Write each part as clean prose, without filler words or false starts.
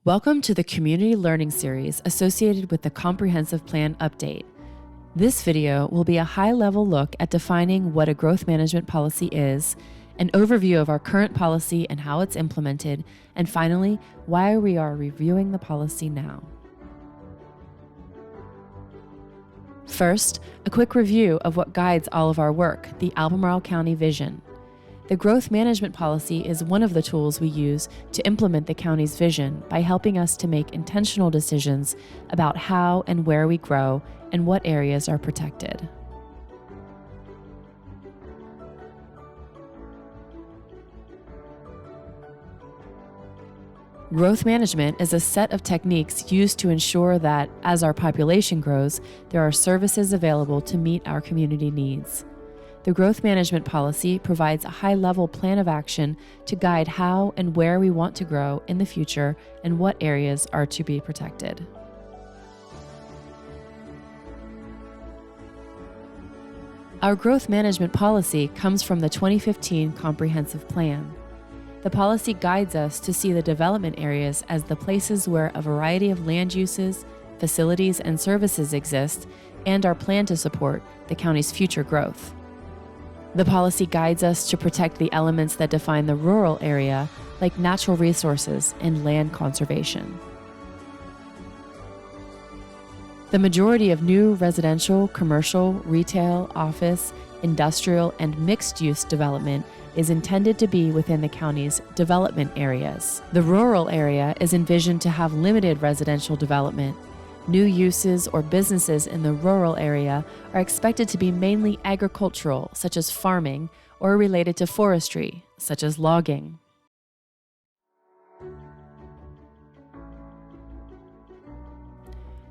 Welcome to the Community Learning Series associated with the Comprehensive Plan Update. This video will be a high-level look at defining what a growth management policy is, an overview of our current policy and how it's implemented, and finally, why we are reviewing the policy now. First, a quick review of what guides all of our work, the Albemarle County Vision. The growth management policy is one of the tools we use to implement the county's vision by helping us to make intentional decisions about how and where we grow and what areas are protected. Growth management is a set of techniques used to ensure that, as our population grows, there are services available to meet our community needs. The growth management policy provides a high-level plan of action to guide how and where we want to grow in the future and what areas are to be protected. Our growth management policy comes from the 2015 Comprehensive Plan. The policy guides us to see the development areas as the places where a variety of land uses, facilities, and services exist and are planned to support the county's future growth. The policy guides us to protect the elements that define the rural area, like natural resources and land conservation. The majority of new residential, commercial, retail, office, industrial, and mixed-use development is intended to be within the county's development areas. The rural area is envisioned to have limited residential development. New uses or businesses in the rural area are expected to be mainly agricultural, such as farming, or related to forestry, such as logging.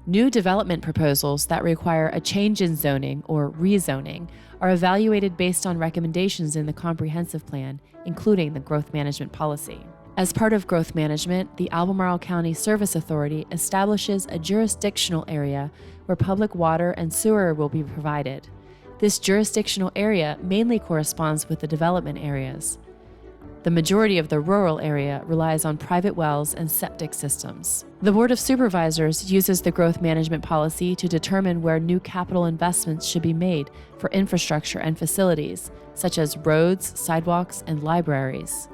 New development proposals that require a change in zoning or rezoning are evaluated based on recommendations in the comprehensive plan, including the growth management policy. As part of growth management, the Albemarle County Service Authority establishes a jurisdictional area where public water and sewer will be provided. This jurisdictional area mainly corresponds with the development areas. The majority of the rural area relies on private wells and septic systems. The Board of Supervisors uses the growth management policy to determine where new capital investments should be made for infrastructure and facilities, such as roads, sidewalks, and libraries.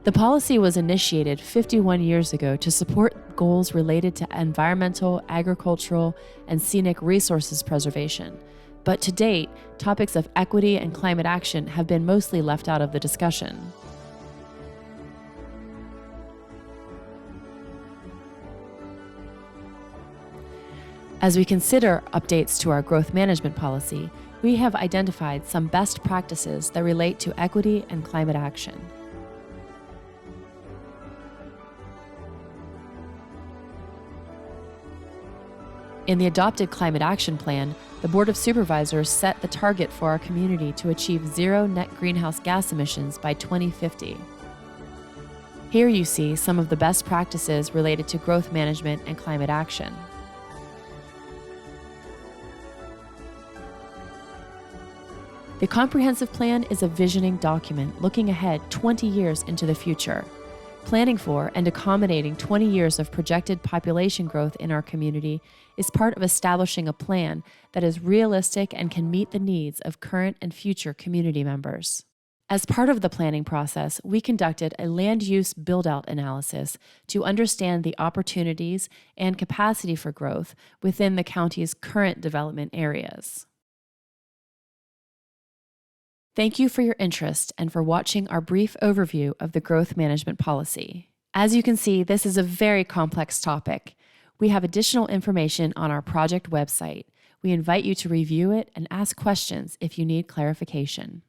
The policy was initiated 51 years ago to support goals related to environmental, agricultural, and scenic resources preservation. But to date, topics of equity and climate action have been mostly left out of the discussion. As we consider updates to our growth management policy, we have identified some best practices that relate to equity and climate action. In the adopted Climate Action Plan, the Board of Supervisors set the target for our community to achieve zero net greenhouse gas emissions by 2050. Here you see some of the best practices related to growth management and climate action. The Comprehensive Plan is a visioning document looking ahead 20 years into the future. Planning for and accommodating 20 years of projected population growth in our community is part of establishing a plan that is realistic and can meet the needs of current and future community members. As part of the planning process, we conducted a land use build-out analysis to understand the opportunities and capacity for growth within the county's current development areas. Thank you for your interest and for watching our brief overview of the growth management policy. As you can see, this is a very complex topic. We have additional information on our project website. We invite you to review it and ask questions if you need clarification.